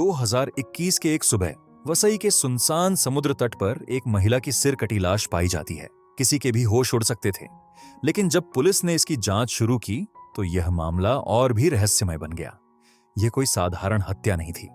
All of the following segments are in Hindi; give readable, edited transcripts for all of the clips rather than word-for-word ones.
2021 के एक सुबह वसई के सुनसान समुद्र तट पर एक महिला की सिर कटी लाश पाई जाती है। किसी के भी होश उड़ सकते थे, लेकिन जब पुलिस ने इसकी जांच शुरू की तो यह मामला और भी रहस्यमय बन गया। यह कोई साधारण हत्या नहीं थी,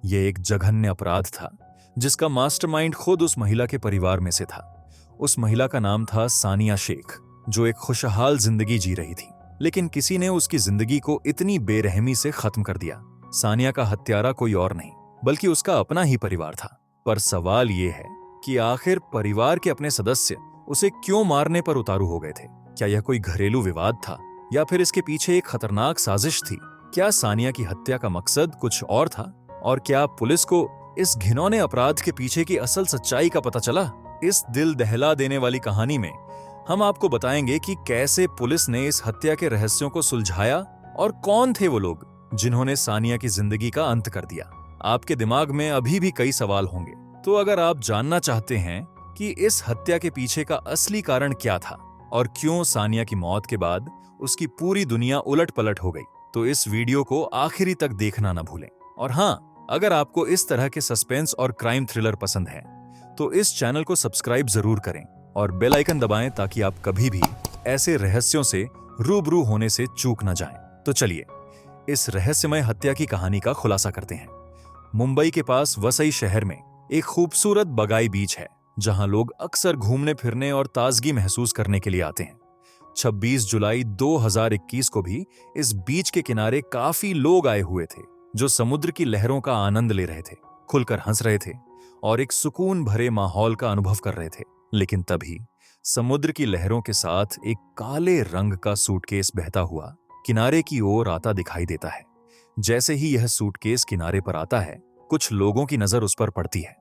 यह एक जघन्य अपराध था जिसका मास्टरमाइंड खुद उस महिला के परिवार में से था। उस महिला का नाम था सानिया शेख, जो एक खुशहाल जिंदगी जी रही थी, लेकिन किसी ने उसकी जिंदगी को इतनी बेरहमी से खत्म कर दिया। सानिया का हत्यारा कोई और नहीं बल्कि उसका अपना ही परिवार था। पर सवाल यह है कि आखिर परिवार के अपने सदस्य उसे क्यों मारने पर उतारू हो गए थे? क्या यह कोई घरेलू विवाद था या फिर इसके पीछे एक खतरनाक साजिश थी? क्या सानिया की हत्या का मकसद कुछ और था? और क्या पुलिस को इस घिनौने अपराध के पीछे की असल सच्चाई का पता चला? इस दिल दहला देने वाली कहानी में हम आपको बताएंगे कि कैसे पुलिस ने इस हत्या के रहस्यों को सुलझाया और कौन थे वो लोग जिन्होंने सानिया की जिंदगी का अंत कर दिया। आपके दिमाग में अभी भी कई सवाल होंगे, तो अगर आप जानना चाहते हैं कि इस हत्या के पीछे का असली कारण क्या था और क्यों सानिया की मौत के बाद उसकी पूरी दुनिया उलट-पलट हो गई, तो इस वीडियो को आखिरी तक देखना न भूलें। और हाँ, अगर आपको इस तरह के सस्पेंस और क्राइम थ्रिलर पसंद है तो इस चैनल को सब्सक्राइब जरूर करें और बेल आइकन दबाएं ताकि आप कभी भी ऐसे रहस्यों से रूबरू होने से चूक न जाएं। तो चलिए इस रहस्यमय हत्या की कहानी का खुलासा करते हैं। मुंबई के पास वसई शहर में एक खूबसूरत बगाई बीच है जहां लोग अक्सर घूमने फिरने और ताजगी महसूस करने के लिए आते हैं। 26 जुलाई 2021 को भी इस बीच के किनारे काफी लोग आए हुए थे जो समुद्र की लहरों का आनंद ले रहे थे, खुलकर हंस रहे थे और एक सुकून भरे माहौल का अनुभव कर रहे थे। लेकिन तभी समुद्र की लहरों के साथ एक काले रंग का सूटकेस बहता हुआ किनारे की ओर आता दिखाई देता है। जैसे ही यह सूटकेस किनारे पर आता है, कुछ लोगों की नजर उस पर पड़ती है।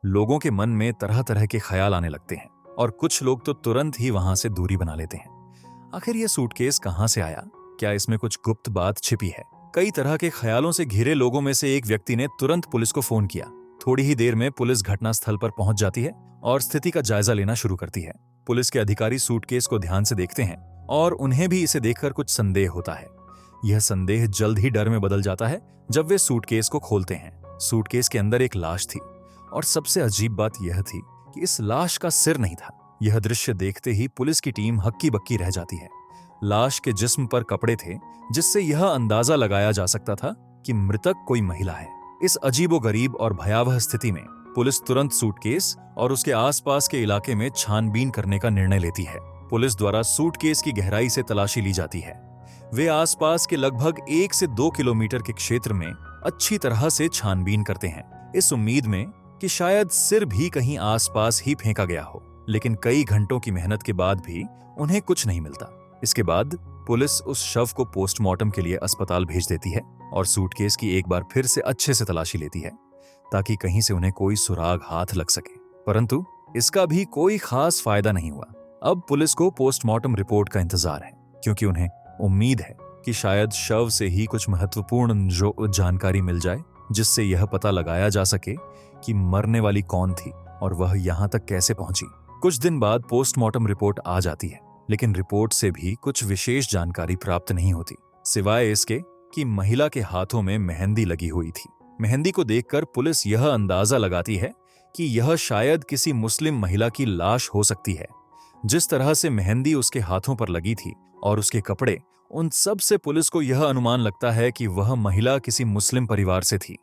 लोगों के मन में तरह तरह के ख्याल आने लगते हैं और कुछ लोग तो तुरंत ही वहां से दूरी बना लेते हैं। आखिर यह सूटकेस कहां से आया? क्या इसमें कुछ गुप्त बात छिपी है? कई तरह के ख्यालों से घिरे लोगों में से एक व्यक्ति ने तुरंत पुलिस को फोन किया। थोड़ी ही देर में पुलिस घटनास्थल पर पहुंच जाती है और स्थिति का जायजा लेना शुरू करती है। पुलिस के अधिकारी सूटकेस को ध्यान से देखते हैं और उन्हें भी इसे देखकर कुछ संदेह होता है। यह संदेह जल्द ही डर में बदल जाता है जब वे सूटकेस को खोलते हैं। सूटकेस के अंदर एक लाश थी और सबसे अजीब बात यह थी कि इस लाश का सिर नहीं था। यह दृश्य देखते ही पुलिस की टीम हक्की बक्की रह जाती है। लाश के जिस्म पर कपड़े थे जिससे यह अंदाजा लगाया जा सकता था कि मृतक कोई महिला है। इस अजीबोगरीब और भयावह स्थिति में पुलिस तुरंत सूटकेस और उसके आसपास के इलाके में छानबीन करने का निर्णय लेती है। पुलिस द्वारा सूटकेस की गहराई से तलाशी ली जाती है। वे आसपास के लगभग 1 से 2 किलोमीटर के क्षेत्र में अच्छी तरह से छानबीन करते हैं, इस उम्मीद में कि शायद सिर भी कहीं आसपास ही फेंका गया हो। लेकिन कई घंटों की मेहनत के बाद भी उन्हें कुछ नहीं मिलता। इसके बाद पुलिस उस शव को पोस्टमार्टम के लिए अस्पताल भेज देती है और सूटकेस की एक बार फिर से अच्छे से तलाशी लेती है ताकि कहीं से उन्हें कोई सुराग हाथ लग सके। परंतु इसका भी कोई खास फायदा नहीं हुआ। अब पुलिस को पोस्टमार्टम रिपोर्ट का इंतजार है, क्योंकि उन्हें उम्मीद है कि शायद शव से ही कुछ महत्वपूर्ण जानकारी मिल जाए जिससे यह पता लगाया जा सके कि मरने वाली कौन थी और वह यहां तक कैसे पहुंची। कुछ दिन बाद पोस्टमार्टम रिपोर्ट आ जाती है, लेकिन रिपोर्ट से भी कुछ विशेष जानकारी प्राप्त नहीं होती, सिवाय इसके कि महिला के हाथों में मेहंदी लगी हुई थी। मेहंदी को देखकर पुलिस यह अंदाजा लगाती है कि यह शायद किसी मुस्लिम महिला की लाश हो सकती है। जिस तरह से मेहंदी उसके हाथों पर लगी थी और उसके कपड़े, उन सब से पुलिस को यह अनुमान लगता है कि वह महिला किसी मुस्लिम परिवार से थी।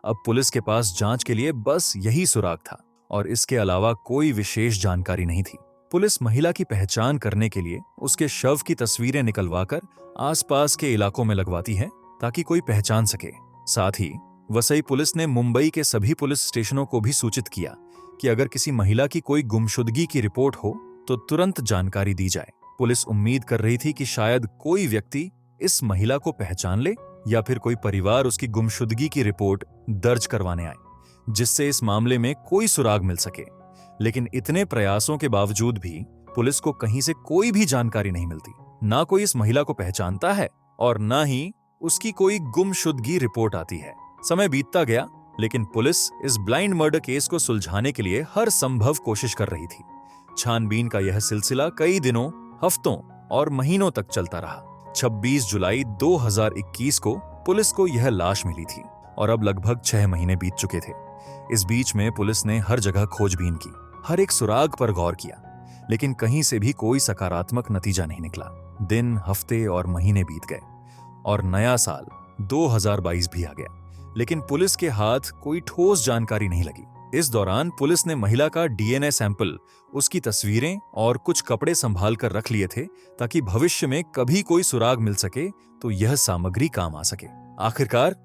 अब पुलिस के पास जांच के लिए बस यही सुराग था और इसके अलावा कोई विशेष जानकारी नहीं थी। पुलिस महिला की पहचान करने के लिए उसके शव की तस्वीरें निकलवाकर आसपास के इलाकों में लगवाती है ताकि कोई पहचान सके। साथ ही वसई पुलिस ने मुंबई के सभी पुलिस स्टेशनों को भी सूचित किया कि अगर किसी महिला की कोई गुमशुदगी की रिपोर्ट हो तो तुरंत जानकारी दी जाए। पुलिस उम्मीद कर रही थी कि शायद कोई व्यक्ति इस महिला को पहचान ले या फिर कोई परिवार उसकी गुमशुदगी की रिपोर्ट दर्ज करवाने आए, जिससे इस मामले में कोई सुराग मिल सके। लेकिन इतने प्रयासों के बावजूद भी पुलिस को कहीं से कोई भी जानकारी नहीं मिलती। ना कोई इस महिला को पहचानता है और ना ही उसकी कोई गुमशुदगी रिपोर्ट आती है। समय बीतता गया, लेकिन पुलिस इस ब्लाइंड मर्डर केस को सुलझाने के लिए हर संभव कोशिश कर रही थी। छानबीन का यह सिलसिला कई दिनों, हफ्तों और महीनों तक चलता रहा। 26 जुलाई 2021 को पुलिस को यह लाश मिली थी और अब लगभग 6 महीने बीत चुके थे। इस बीच में पुलिस ने हर जगह खोजबीन की, हर एक सुराग पर गौर किया, लेकिन कहीं से भी कोई सकारात्मक नतीजा नहीं निकला। दिन, हफ्ते और महीने बीत गए और नया साल 2022 भी आ गया, लेकिन पुलिस के हाथ कोई ठोस जानकारी नहीं लगी। इस दौरान पुलिस ने महिला का डीएनए सैंपल, उसकी तस्वीरें और कुछ कपड़े संभाल कर रख लिए थे ताकि भविष्य में कभी कोई सुराग मिल सके तो यह सामग्री काम आ सके। आखिरकार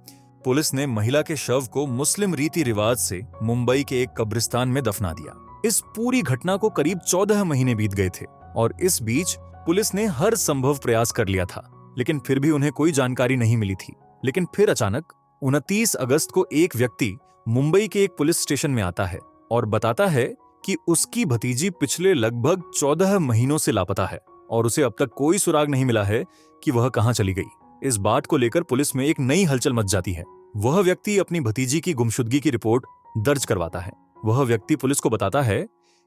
पुलिस ने महिला के शव को मुस्लिम रीति रिवाज से मुंबई के एक कब्रिस्तान में दफना दिया। इस पूरी घटना को करीब 14 महीने बीत गए थे और इस बीच पुलिस ने हर संभव प्रयास कर लिया था, लेकिन फिर भी उन्हें कोई जानकारी नहीं मिली थी। लेकिन फिर अचानक 29 अगस्त को एक व्यक्ति मुंबई के एक पुलिस स्टेशन में आता है और बताता है कि उसकी भतीजी पिछले लगभग 14 महीनों से लापता है और उसे अब तक कोई सुराग नहीं मिला है कि वह कहां चली गई। इस बात को लेकर पुलिस में एक नई हलचल मच जाती है। वह व्यक्ति अपनी भतीजी की गुमशुदगी की रिपोर्ट दर्ज करवाता है। वह व्यक्ति पुलिस को बताता है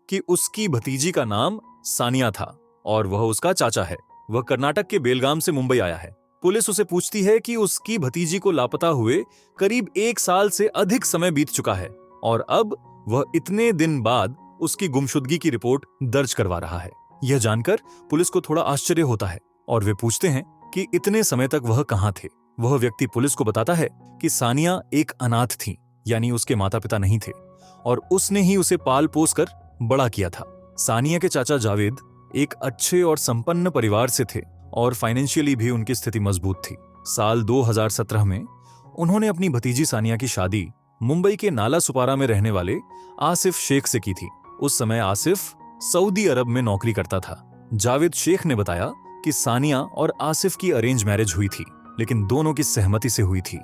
कि उसकी भतीजी का नाम सानिया था और वह उसका चाचा है। वह कर्नाटक के बेलगाम से मुंबई आया है। पुलिस उसे पूछती है कि उसकी भतीजी को लापता हुए करीब 1 साल से अधिक समय बीत चुका है और अब वह इतने दिन बाद उसकी गुमशुदगी की रिपोर्ट दर्ज करवा रहा है। यह जानकर पुलिस को थोड़ा आश्चर्य होता है और वे पूछते हैं कि इतने समय तक वह कहां थे। वह व्यक्ति पुलिस को बताता है कि सानिया एक अनाथ थी, यानी उसके माता पिता नहीं थे और उसने ही उसे पाल पोस कर बड़ा किया था। सानिया के चाचा जावेद एक अच्छे और संपन्न परिवार से थे और फाइनेंशियली भी उनकी स्थिति मजबूत थी। साल 2017 में उन्होंने अपनी भतीजी सानिया की शादी मुंबई के नाला सुपारा में रहने वाले आसिफ शेख से की थी। उस समय आसिफ सऊदी अरब में नौकरी करता था। जावेद शेख ने बताया कि सानिया और आसिफ की अरेंज मैरिज हुई थी, लेकिन दोनों की सहमति से हुई थी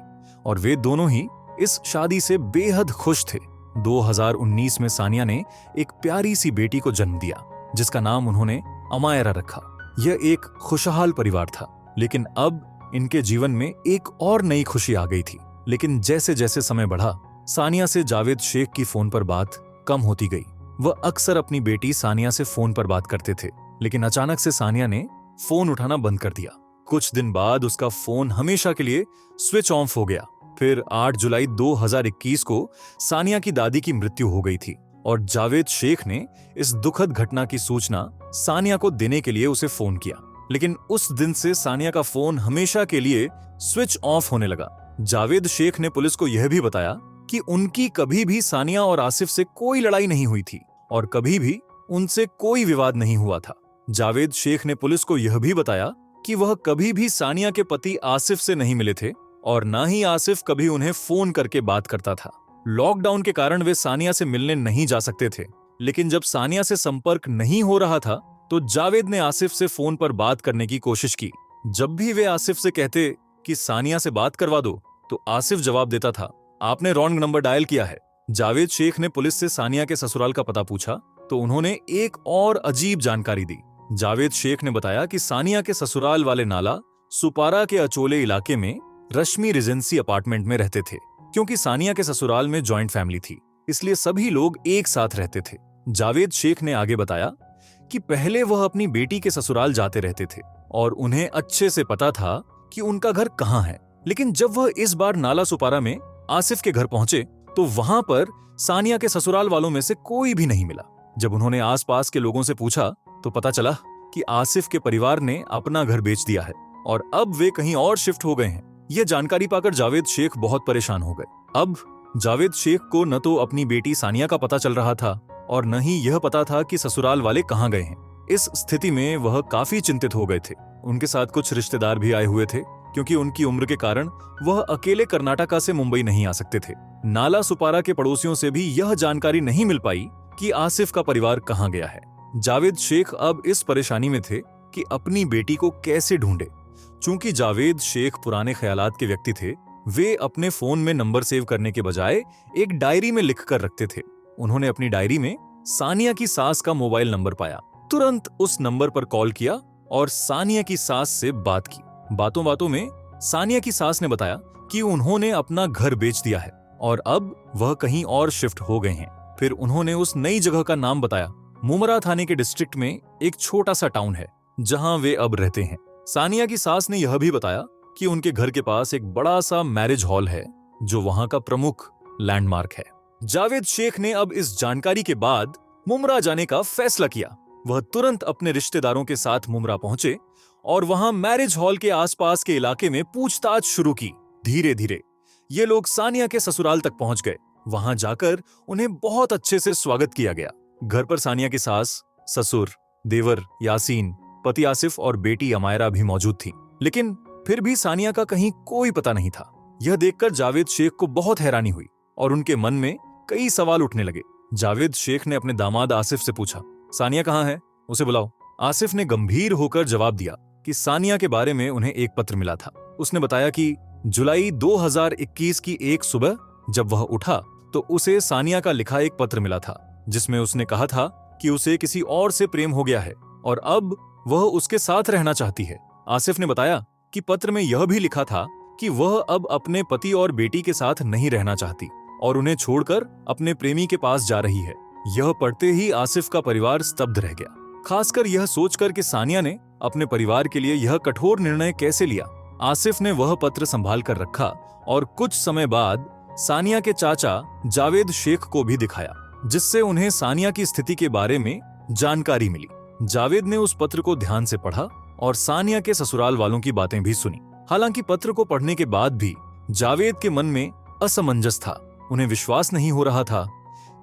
और वे दोनों ही इस शादी से बेहद खुश थे। 2019 में सानिया ने एक प्यारी सी बेटी को जन्म दिया, जिसका नाम उन्होंने अमायरा रखा। यह एक खुशहाल परिवार था, लेकिन अब इनके जीवन में एक और नई खुशी आ गई थी। लेकिन जैसे जैसे समय बढ़ा, सानिया से जावेद शेख की फोन पर बात कम होती गई। वह अक्सर अपनी बेटी सानिया से फोन पर बात करते थे, लेकिन अचानक से सानिया ने फोन उठाना बंद कर दिया। कुछ दिन बाद उसका फोन हमेशा के लिए स्विच ऑफ हो गया। फिर 8 जुलाई 2021 को सानिया की दादी की मृत्यु हो गई थी और जावेद शेख ने इस दुखद घटना की सूचना सानिया को देने के लिए उसे फोन किया। लेकिन उस दिन से सानिया का फोन हमेशा के लिए स्विच ऑफ होने लगा। जावेद शेख ने पुलिस को यह भी बताया कि उनकी कभी भी सानिया और आसिफ से कोई लड़ाई नहीं हुई थी और कभी भी उनसे कोई विवाद नहीं हुआ था। जावेद शेख ने पुलिस को यह भी बताया कि वह कभी भी सानिया के पति आसिफ से नहीं मिले थे और ना ही आसिफ कभी उन्हें फोन करके बात करता था। लॉकडाउन के कारण वे सानिया से मिलने नहीं जा सकते थे, लेकिन जब सानिया से संपर्क नहीं हो रहा था तो जावेद ने आसिफ से फोन पर बात करने की कोशिश की। जब भी वे आसिफ से कहते कि सानिया से बात करवा दो, तो आसिफ जवाब देता था, आपने रॉन्ग नंबर डायल किया है। जावेद शेख ने पुलिस से सानिया के ससुराल का पता पूछा तो उन्होंने एक और अजीब जानकारी दी। जावेद शेख ने बताया कि सानिया के ससुराल वाले नाला सुपारा के अचोले इलाके में रश्मि रिजेंसी अपार्टमेंट में रहते थे। क्योंकि सानिया के ससुराल में जॉइंट फैमिली थी, इसलिए सभी लोग एक साथ रहते थे। जावेद शेख ने आगे बताया कि पहले वह अपनी बेटी के ससुराल जाते रहते थे और उन्हें अच्छे से पता था कि उनका घर कहाँ है। लेकिन जब वह इस बार नाला सुपारा में आसिफ के घर पहुंचे तो वहां पर सानिया के ससुराल वालों में से कोई भी नहीं मिला। जब उन्होंने आसपास के लोगों से पूछा तो पता चला कि आसिफ के परिवार ने अपना घर बेच दिया है और अब वे कहीं और शिफ्ट हो गए हैं। यह जानकारी पाकर जावेद शेख बहुत परेशान हो गए। अब जावेद शेख को न तो अपनी बेटी सानिया का पता चल रहा था और न ही यह पता था कि ससुराल वाले कहां गए हैं। इस स्थिति में वह काफी चिंतित हो गए थे। उनके साथ कुछ रिश्तेदार भी आए हुए थे, क्योंकि उनकी उम्र के कारण वह अकेले कर्नाटका से मुंबई नहीं आ सकते थे। नाला सुपारा के पड़ोसियों से भी यह जानकारी नहीं मिल पाई कि आसिफ का परिवार कहां गया है। जावेद शेख अब इस परेशानी में थे कि अपनी बेटी को कैसे ढूंढे। चूंकि जावेद शेख पुराने ख्यालात के व्यक्ति थे, वे अपने फोन में नंबर सेव करने के बजाय एक डायरी में लिख कर रखते थे। उन्होंने अपनी डायरी में सानिया की सास का मोबाइल नंबर पाया, तुरंत उस नंबर पर कॉल किया और सानिया की सास से बात की। बातों बातों में सानिया की सास ने बताया कि उन्होंने अपना घर बेच दिया है और अब वह कहीं और शिफ्ट हो गए हैं। फिर उन्होंने उस नई जगह का नाम बताया। मुमरा थाने के डिस्ट्रिक्ट में एक छोटा सा टाउन है जहां वे अब रहते हैं। सानिया की सास ने यह भी बताया कि उनके घर के पास एक बड़ा सा मैरिज हॉल है जो वहां का प्रमुख लैंडमार्क है। जावेद शेख ने अब इस जानकारी के बाद मुमरा जाने का फैसला किया। वह तुरंत अपने रिश्तेदारों के साथ मुमरा पहुंचे और वहां मैरिज हॉल के आसपास के इलाके में पूछताछ शुरू की। धीरे धीरे ये लोग सानिया के ससुराल तक पहुंच गए। वहां जाकर उन्हें बहुत अच्छे से स्वागत किया गया। घर पर सानिया की सास, ससुर, देवर यासीन, पति आसिफ और बेटी अमायरा भी मौजूद थी। लेकिन फिर भी सानिया का कहीं कोई पता नहीं था। यह देखकर जावेद शेख को बहुत हैरानी हुई और उनके मन में कई सवाल उठने लगे। जावेद शेख ने अपने दामाद आसिफ से पूछा, सानिया कहाँ है? उसे बुलाओ। आसिफ ने गंभीर होकर जवाब दिया कि सानिया के बारे में उन्हें एक पत्र मिला था। उसने बताया कि जुलाई 2021 की एक सुबह जब वह उठा तो उसे सानिया का लिखा एक पत्र मिला था, जिसमें उसने कहा था कि उसे किसी और से प्रेम हो गया है और अब वह उसके साथ रहना चाहती है। आसिफ ने बताया कि पत्र में यह भी लिखा था कि वह अब अपने पति और बेटी के साथ नहीं रहना चाहती और उन्हें छोड़कर अपने प्रेमी के पास जा रही है। यह पढ़ते ही आसिफ का परिवार स्तब्ध रह गया, खासकर यह सोचकर कि सानिया ने अपने परिवार के लिए यह कठोर निर्णय कैसे लिया। आसिफ ने वह पत्र संभाल कर रखा और कुछ समय बाद सानिया के चाचा जावेद शेख को भी दिखाया, जिससे उन्हें सानिया की स्थिति के बारे में जानकारी मिली। जावेद ने उस पत्र को ध्यान से पढ़ा और सानिया के ससुराल वालों की बातें भी सुनी। हालांकि पत्र को पढ़ने के बाद भी जावेद के मन में असमंजस था। उन्हें विश्वास नहीं हो रहा था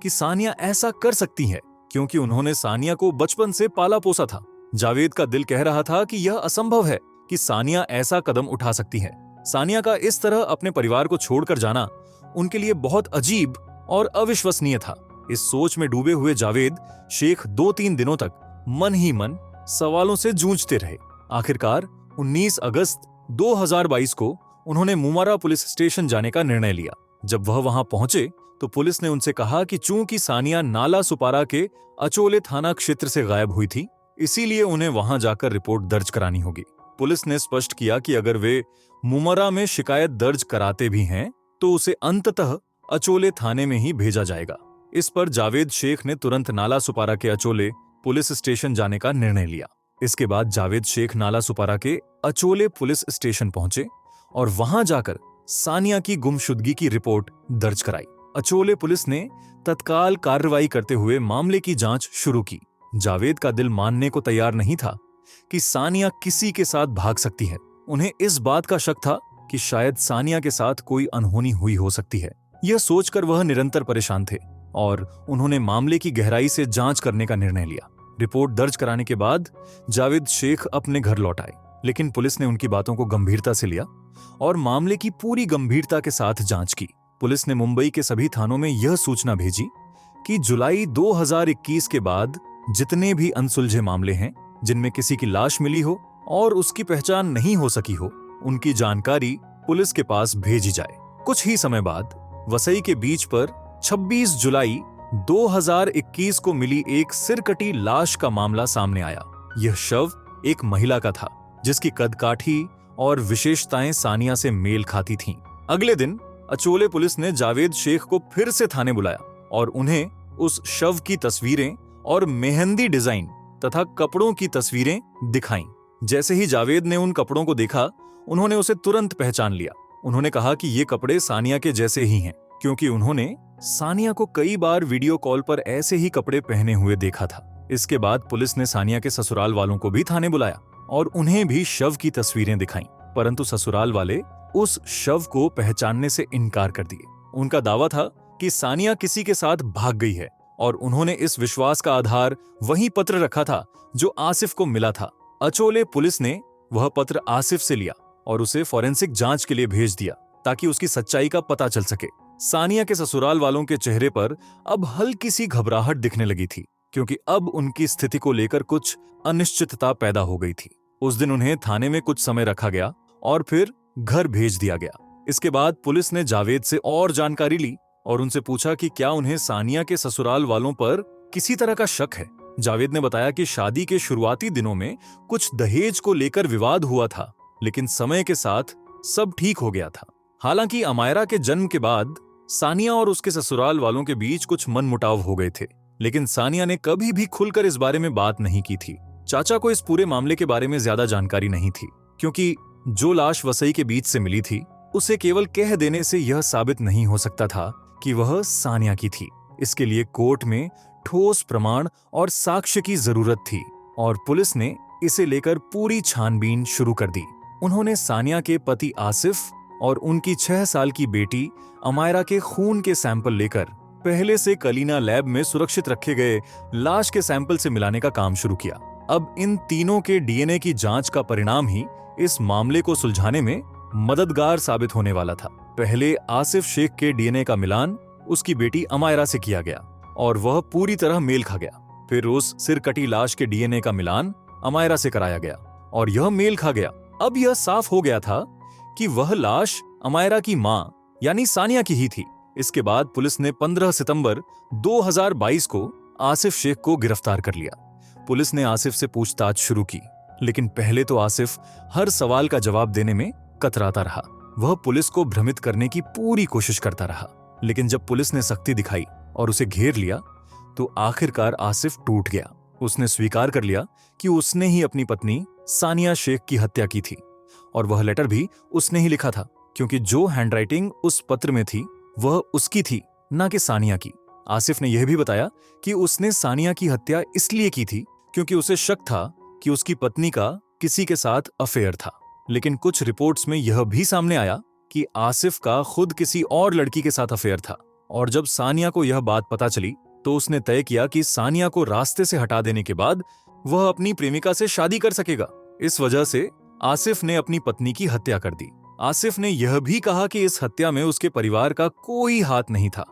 कि सानिया ऐसा कर सकती है, क्योंकि उन्होंने सानिया को बचपन से पाला पोसा था। जावेद का दिल कह रहा था कि यह असंभव है कि सानिया ऐसा कदम उठा सकती है। सानिया का इस तरह अपने परिवार को छोड़कर जाना उनके लिए बहुत अजीब और अविश्वसनीय था। इस सोच में डूबे हुए जावेद शेख 2-3 दिनों तक मन ही मन सवालों से जूझते रहे। आखिरकार 19 अगस्त 2022 को उन्होंने मुमरा पुलिस स्टेशन जाने का निर्णय लिया। जब वह वहां पहुंचे तो पुलिस ने उनसे कहा कि चूंकि सानिया नाला सुपारा के अचोले थाना क्षेत्र से गायब हुई थी, इसीलिए उन्हें वहां जाकर रिपोर्ट दर्ज करानी होगी। पुलिस ने स्पष्ट किया कि अगर वे मुमरा में शिकायत दर्ज कराते भी हैं तो उसे अंततः अचोले थाने में ही भेजा जाएगा। इस पर जावेद शेख ने तुरंत नाला सुपारा के अचोले पुलिस स्टेशन जाने का निर्णय लिया। इसके बाद जावेद शेख नाला सुपारा के अचोले पुलिस स्टेशन पहुंचे और वहां जाकर सानिया की गुमशुदगी की रिपोर्ट दर्ज कराई। अचोले पुलिस ने तत्काल कार्रवाई करते हुए मामले की जांच शुरू की। जावेद का दिल मानने को तैयार नहीं था कि सानिया किसी के साथ भाग सकती है। उन्हें इस बात का शक था कि शायद सानिया के साथ कोई अनहोनी हुई हो सकती है। यह सोचकर वह निरंतर परेशान थे और उन्होंने मामले की गहराई से जांच करने का निर्णय लिया। रिपोर्ट दर्ज कराने के बाद जावेद शेख अपने घर लौट आए, लेकिन पुलिस ने उनकी बातों को गंभीरता से लिया और मामले की पूरी गंभीरता के साथ जांच की। पुलिस ने मुंबई के सभी थानों में यह सूचना भेजी कि जुलाई 2021 के बाद जितने भी अनसुलझे मामले हैं, जिनमें किसी की लाश मिली हो और उसकी पहचान नहीं हो सकी हो, उनकी जानकारी पुलिस के पास भेजी जाए। कुछ ही समय बाद वसई के बीच पर 26 जुलाई 2021 को मिली एक सिरकटी लाश का मामला सामने आया। यह शव एक महिला का था, जिसकी कदकाठी और विशेषताएं सानिया से मेल खाती थीं। अगले दिन अचोले पुलिस ने जावेद शेख को फिर से थाने बुलाया और उन्हें उस शव की तस्वीरें और मेहंदी डिजाइन तथा कपड़ों की तस्वीरें दिखाईं। जैसे ही जावेद ने उन कपड़ों को देखा, उन्होंने उसे तुरंत पहचान लिया। उन्होंने कहा कि ये कपड़े सानिया के जैसे ही हैं, क्योंकि उन्होंने सानिया को कई बार वीडियो कॉल पर ऐसे ही कपड़े पहने हुए देखा था। इसके बाद पुलिस ने सानिया के ससुराल वालों को भी थाने बुलाया और उन्हें भी शव की तस्वीरें दिखाईं, परंतु ससुराल वाले उस शव को पहचानने से इनकार कर दिए। उनका दावा था कि सानिया किसी के साथ भाग गई है और उन्होंने इस विश्वास का आधार वही पत्र रखा था जो आसिफ को मिला था। अचोले पुलिस ने वह पत्र आसिफ से लिया और उसे फॉरेंसिक जांच के लिए भेज दिया ताकि उसकी सच्चाई का पता चल सके। सानिया के ससुराल वालों के चेहरे पर अब हल्की सी घबराहट दिखने लगी थी, क्योंकि अब उनकी स्थिति को लेकर कुछ अनिश्चितता पैदा हो गई थी। उस दिन उन्हें थाने में कुछ समय रखा गया और फिर घर भेज दिया गया। इसके बाद पुलिस ने जावेद से और जानकारी ली और उनसे पूछा कि क्या उन्हें सानिया के ससुराल वालों पर किसी तरह का शक है। जावेद ने बताया कि शादी के शुरुआती दिनों में कुछ दहेज को लेकर विवाद हुआ था, लेकिन समय के साथ सब ठीक हो गया था। हालांकि अमायरा के जन्म के बाद सानिया और उसके ससुराल वालों के बीच कुछ मनमुटाव हो गए थे, लेकिन सानिया ने कभी भी खुलकर इस बारे में बात नहीं की थी। चाचा को इस पूरे मामले के बारे में ज्यादा जानकारी नहीं थी, क्योंकि जो लाश वसई के बीच से मिली थी उसे केवल कह देने से यह साबित नहीं हो सकता था कि वह सानिया की थी। इसके लिए कोर्ट में ठोस प्रमाण और साक्ष्य की जरूरत थी और पुलिस ने इसे लेकर पूरी छानबीन शुरू कर दी। उन्होंने सानिया के पति आसिफ और उनकी 6 साल की बेटी अमायरा के खून के सैंपल लेकर पहले से कलीना लैब में सुरक्षित रखे गए लाश के सैंपल से मिलाने का काम शुरू किया। अब इन तीनों के डीएनए की जांच का परिणाम ही इस मामले को सुलझाने में मददगार साबित होने वाला था। पहले आसिफ शेख के डीएनए का मिलान उसकी बेटी अमायरा से किया गया और वह पूरी तरह मेल खा गया। फिर उस सिर कटी लाश के डीएनए का मिलान अमायरा से कराया गया और यह मेल खा गया। अब यह साफ हो गया था कि वह लाश अमायरा की मां यानी सानिया की ही थी। इसके बाद पुलिस ने 15 सितंबर 2022 को आसिफ शेख को गिरफ्तार कर लिया। पुलिस ने आसिफ से पूछताछ शुरू की, लेकिन पहले तो आसिफ हर सवाल का जवाब देने में कतराता रहा। वह पुलिस को भ्रमित करने की पूरी कोशिश करता रहा, लेकिन जब पुलिस ने सख्ती दिखाई और उसे घेर लिया तो आखिरकार आसिफ टूट गया। उसने स्वीकार कर लिया कि उसने ही अपनी पत्नी सानिया शेख की हत्या की थी और वह लेटर भी उसने ही लिखा था, क्योंकि जो हैंडराइटिंग उस पत्र में थी वह उसकी थी, ना कि सानिया की। आसिफ ने यह भी बताया कि उसने सानिया की हत्या इसलिए की थी क्योंकि उसे शक था कि उसकी पत्नी का किसी के साथ अफेयर था। लेकिन कुछ रिपोर्ट्स में यह भी सामने आया कि आसिफ का खुद किसी और लड़की के साथ अफेयर था और जब सानिया को यह बात पता चली तो उसने तय किया कि सानिया को रास्ते से हटा देने के बाद वह अपनी प्रेमिका से शादी कर सकेगा। इस वजह से आसिफ ने अपनी पत्नी की हत्या कर दी। आसिफ ने यह भी कहा कि इस हत्या में उसके परिवार का कोई हाथ नहीं था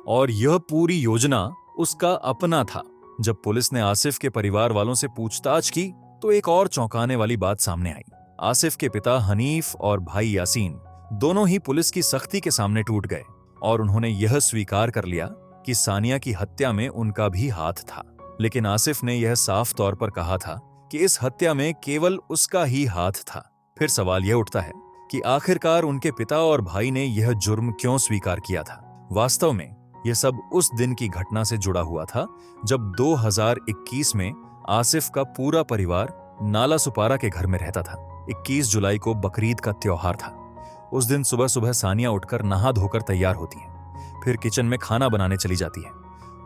और यह पूरी योजना उसका अपना था। जब पुलिस ने आसिफ के परिवार वालों से पूछताछ की तो एक और चौंकाने वाली बात सामने आई। आसिफ के पिता हनीफ और भाई यासीन दोनों ही पुलिस की सख्ती के सामने टूट गए और उन्होंने यह स्वीकार कर लिया कि सानिया की हत्या में उनका भी हाथ था। लेकिन आसिफ ने यह साफ तौर पर कहा था कि इस हत्या में केवल उसका ही हाथ था। फिर सवाल यह उठता है कि आखिरकार उनके पिता और भाई ने यह जुर्म क्यों स्वीकार किया था। वास्तव में यह सब उस दिन की घटना से जुड़ा हुआ था जब 2021 में आसिफ का पूरा परिवार नाला सुपारा के घर में रहता था। 21 जुलाई को बकरीद का त्योहार था। उस दिन सुबह सुबह सानिया उठकर नहा धोकर तैयार होती है, फिर किचन में खाना बनाने चली जाती है।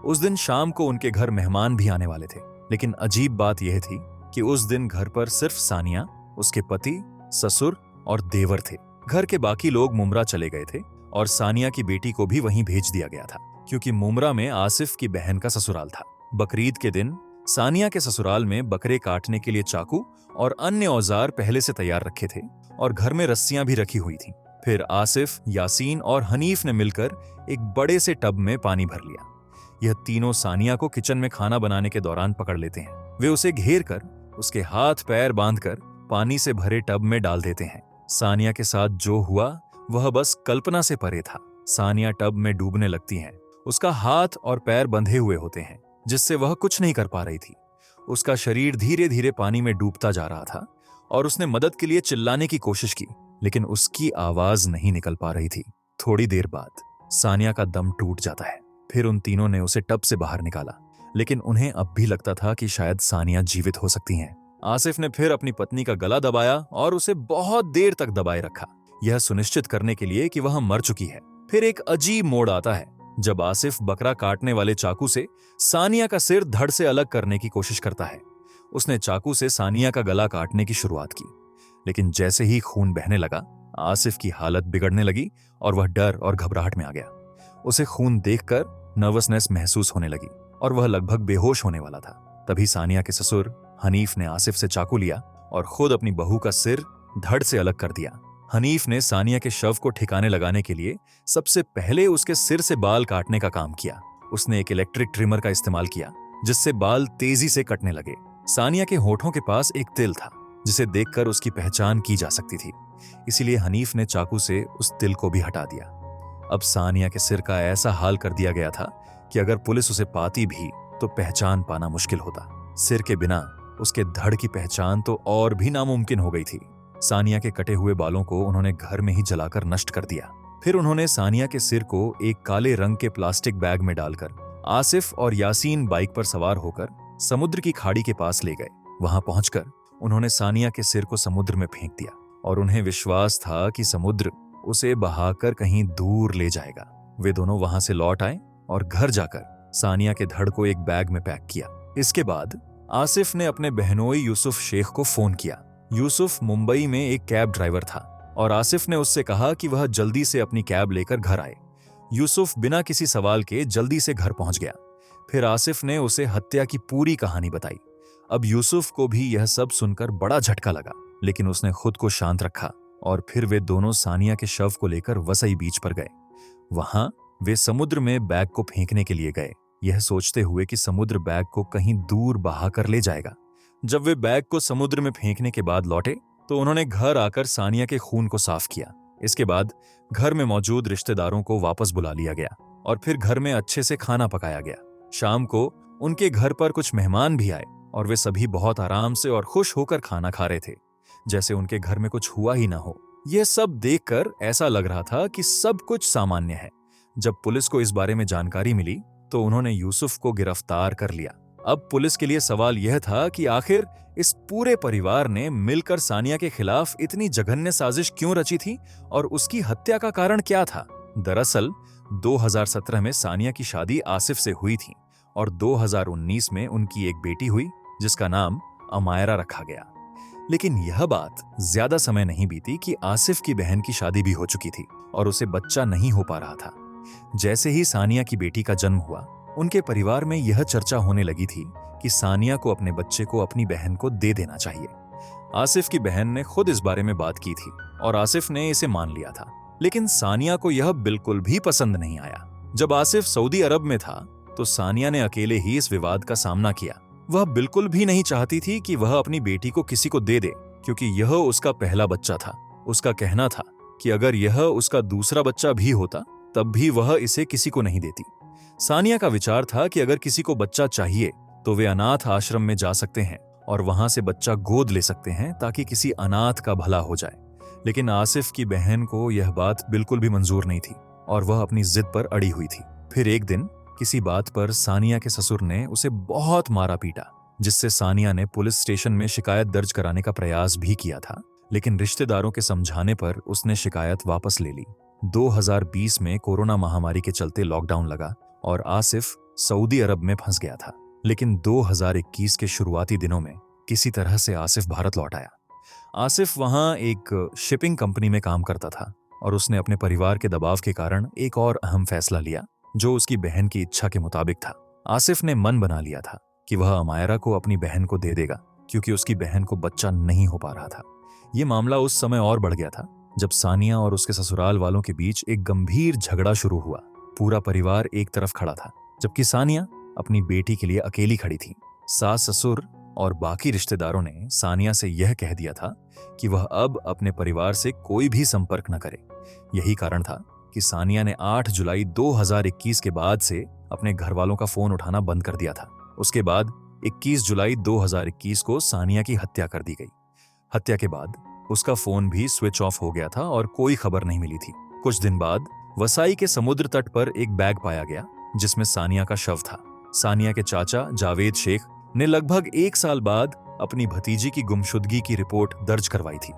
उस दिन शाम को उनके घर मेहमान भी आने वाले थे, लेकिन अजीब बात यह थी कि उस दिन घर पर सिर्फ सानिया, उसके पति, ससुर और देवर थे। घर के बाकी लोग मुमरा चले गए थे और सानिया की बेटी को भी वहीं भेज दिया गया था, क्योंकि मुमरा में आसिफ की बहन का ससुराल था। बकरीद के दिन सानिया के ससुराल में बकरे काटने के लिए चाकू और अन्य औजार पहले से तैयार रखे थे और घर में रस्सियां भी रखी हुई थीं। फिर आसिफ, यासीन और हनीफ ने मिलकर एक बड़े से टब में पानी भर लिया। यह तीनों सानिया को किचन में खाना बनाने के दौरान पकड़ लेते हैं। वे उसे घेर कर, उसके हाथ पैर बांधकर पानी से भरे टब में डाल देते हैं। सानिया के साथ जो हुआ वह बस कल्पना से परे था। सानिया टब में डूबने लगती है। उसका हाथ और पैर बंधे हुए होते हैं, जिससे वह कुछ नहीं कर पा रही थी। उसका शरीर धीरे धीरे पानी में डूबता जा रहा था और उसने मदद के लिए चिल्लाने की कोशिश की, लेकिन उसकी आवाज नहीं निकल पा रही थी। थोड़ी देर बाद सानिया का दम टूट जाता है। फिर उन तीनों ने उसे टब से बाहर निकाला, लेकिन उन्हें अब भी लगता था कि शायद सानिया जीवित हो सकती हैं। आसिफ ने फिर अपनी पत्नी का गला दबाया और उसे बहुत देर तक दबाए रखा, यह सुनिश्चित करने के लिए कि वह मर चुकी है। फिर एक अजीब मोड़ आता है जब आसिफ बकरा काटने वाले चाकू से सानिया का सिर धड़ से अलग करने की कोशिश करता है। उसने चाकू से सानिया का गला काटने की शुरुआत की, लेकिन जैसे ही खून बहने लगा, आसिफ की हालत बिगड़ने लगी और वह डर और घबराहट में आ गया। उसे खून देखकर नर्वसनेस महसूस होने लगी और वह लगभग बेहोश होने वाला था। तभी सानिया के ससुर हनीफ ने आसिफ से चाकू लिया और खुद अपनी बहू का सिर धड़ से अलग कर दिया। हनीफ ने सानिया के शव को ठिकाने लगाने के लिए सबसे पहले उसके सिर से बाल काटने का काम किया। उसने एक इलेक्ट्रिक ट्रिमर का इस्तेमाल किया, जिससे बाल तेजी से कटने लगे। सानिया के होठों के पास एक तिल था, जिसे देखकर उसकी पहचान की जा सकती थी। इसीलिए हनीफ ने चाकू से उस तिल को भी हटा दिया। अब सानिया के सिर का ऐसा हाल कर दिया गया था कि अगर पुलिस उसे पाती भी तो पहचान पाना मुश्किल होता। सिर के बिना उसके धड़ की पहचान तो और भी नामुमकिन हो गई थी। सानिया के कटे हुए बालों को उन्होंने घर में ही जलाकर नष्ट कर दिया। फिर उन्होंने सानिया के सिर को एक काले रंग के प्लास्टिक बैग में डालकर आसिफ और यासीन बाइक पर सवार होकर समुद्र की खाड़ी के पास ले गए। वहां पहुंचकर उन्होंने सानिया के सिर को समुद्र में फेंक दिया और उन्हें विश्वास था कि समुद्र उसे बहाकर कहीं दूर ले जाएगा। वे दोनों वहां से लौट आए और घर जाकर सानिया के धड़ को एक बैग में पैक किया। इसके बाद आसिफ ने अपने बहनोई यूसुफ शेख को फोन किया। यूसुफ मुंबई में एक कैब ड्राइवर था और आसिफ ने उससे कहा कि वह जल्दी से अपनी कैब लेकर घर आए। यूसुफ बिना किसी सवाल के जल्दी से घर पहुंच गया। फिर आसिफ ने उसे हत्या की पूरी कहानी बताई। अब यूसुफ को भी यह सब सुनकर बड़ा झटका लगा, लेकिन उसने खुद को शांत रखा और फिर वे दोनों सानिया के शव को लेकर वसई बीच पर गए। वहां वे समुद्र में बैग को फेंकने के लिए गए, यह सोचते हुए कि समुद्र बैग को कहीं दूर बहा कर ले जाएगा। जब वे बैग को समुद्र में फेंकने के बाद लौटे तो उन्होंने घर आकर सानिया के खून को साफ किया। इसके बाद घर में मौजूद रिश्तेदारों को वापस बुला लिया गया और फिर घर में अच्छे से खाना पकाया गया। शाम को उनके घर पर कुछ मेहमान भी आए और वे सभी बहुत आराम से और खुश होकर खाना खा रहे थे, जैसे उनके घर में कुछ हुआ ही ना हो। यह सब देखकर ऐसा लग रहा था कि सब कुछ सामान्य है। जब पुलिस को इस बारे में जानकारी मिली तो उन्होंने यूसुफ को गिरफ्तार कर लिया। अब पुलिस के लिए सवाल यह था कि आखिर इस पूरे परिवार ने मिलकर सानिया के खिलाफ इतनी जघन्य साजिश क्यों रची थी और उसकी हत्या का कारण क्या था। दरअसल 2017 में सानिया की शादी आसिफ से हुई थी और 2019 में उनकी एक बेटी हुई जिसका नाम अमायरा रखा गया। लेकिन यह बात ज्यादा समय नहीं बीती कि आसिफ की बहन की शादी भी हो चुकी थी और उसे बच्चा नहीं हो पा रहा था। जैसे ही सानिया की बेटी का जन्म हुआ, उनके परिवार में यह चर्चा होने लगी थी कि सानिया को अपने बच्चे को अपनी बहन को दे देना चाहिए। आसिफ की बहन ने खुद इस बारे में बात की थी और आसिफ ने इसे मान लिया था, लेकिन सानिया को यह बिल्कुल भी पसंद नहीं आया। जब आसिफ सऊदी अरब में था तो सानिया ने अकेले ही इस विवाद का सामना किया। वह बिल्कुल भी नहीं चाहती थी कि वह अपनी बेटी को किसी को दे दे, क्योंकि यह उसका पहला बच्चा था। उसका कहना था कि अगर यह उसका दूसरा बच्चा भी होता तब भी वह इसे किसी को नहीं देती। सानिया का विचार था कि अगर किसी को बच्चा चाहिए तो वे अनाथ आश्रम में जा सकते हैं और वहां से बच्चा गोद ले सकते हैं ताकि किसी अनाथ का भला हो जाए। लेकिन आसिफ की बहन को यह बात बिल्कुल भी मंजूर नहीं थी और वह अपनी जिद पर अड़ी हुई थी। फिर एक दिन किसी बात पर सानिया के ससुर ने उसे बहुत मारा पीटा, जिससे सानिया ने पुलिस स्टेशन में शिकायत दर्ज कराने का प्रयास भी किया था, लेकिन रिश्तेदारों के समझाने पर उसने शिकायत वापस ले ली। 2020 में कोरोना महामारी के चलते लॉकडाउन लगा और आसिफ सऊदी अरब में फंस गया था। लेकिन 2021 के शुरुआती दिनों में किसी तरह से आसिफ भारत लौट आया। आसिफ वहां एक शिपिंग कंपनी में काम करता था और उसने अपने परिवार के दबाव के कारण एक और अहम फैसला लिया जो उसकी बहन की इच्छा के मुताबिक था। आसिफ ने मन बना लिया था कि वह अमायरा को अपनी बहन को दे देगा, क्योंकि उसकी बहन को बच्चा नहीं हो पा रहा था। यह मामला उस समय और बढ़ गया था जब सानिया और उसके ससुराल वालों के बीच एक गंभीर झगड़ा शुरू हुआ। पूरा परिवार एक तरफ खड़ा था जबकि सानिया अपनी बेटी के लिए अकेली खड़ी थी। सास ससुर और बाकी रिश्तेदारों ने सानिया से यह कह दिया था कि वह अब अपने परिवार से कोई भी संपर्क न करे। यही कारण था कि सानिया ने 8 जुलाई 2021 के बाद से अपने घर वालों का फोन उठाना बंद कर दिया था। उसके बाद 21 जुलाई 2021 को सानिया की हत्या कर दी गई। हत्या के बाद उसका फोन भी स्विच ऑफ हो गया था और कोई खबर नहीं मिली थी। कुछ दिन बाद वसाई के समुद्र तट पर एक बैग पाया गया जिसमें सानिया का शव था। सानिया के चाचा जावेद शेख ने लगभग 1 साल बाद अपनी भतीजी की गुमशुदगी की रिपोर्ट दर्ज करवाई थी।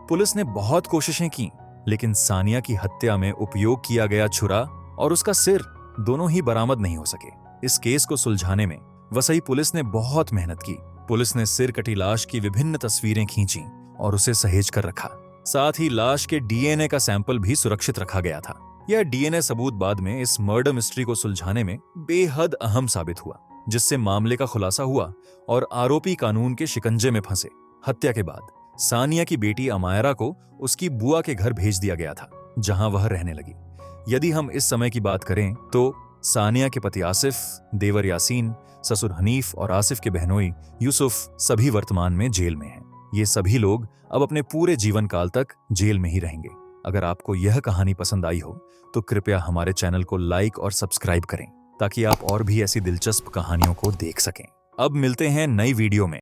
पुलिस ने बहुत कोशिशें की, लेकिन सानिया की हत्या में उपयोग किया गया छुरा और उसका सिर दोनों ही बरामद नहीं हो सके। इस केस को सुलझाने में वसई पुलिस ने बहुत मेहनत की। पुलिस ने सिर कटी लाश की विभिन्न तस्वीरें खींची और उसे सहेज कर रखा। साथ ही लाश के डीएनए का सैंपल भी सुरक्षित रखा गया था। यह डीएनए सबूत बाद में इस मर्डर मिस्ट्री को सुलझाने में बेहद अहम साबित हुआ, जिससे मामले का खुलासा हुआ और आरोपी कानून के शिकंजे में फंसे। हत्या के बाद सानिया की बेटी अमायरा को उसकी बुआ के घर भेज दिया गया था, जहां वह रहने लगी। यदि हम इस समय की बात करें तो सानिया के पति आसिफ, देवर यासीन, ससुर हनीफ और आसिफ के बहनोई यूसुफ सभी वर्तमान में जेल में हैं। ये सभी लोग अब अपने पूरे जीवन काल तक जेल में ही रहेंगे। अगर आपको यह कहानी पसंद आई हो तो कृपया हमारे चैनल को लाइक और सब्सक्राइब करें ताकि आप और भी ऐसी दिलचस्प कहानियों को देख सकें। अब मिलते हैं नई वीडियो में।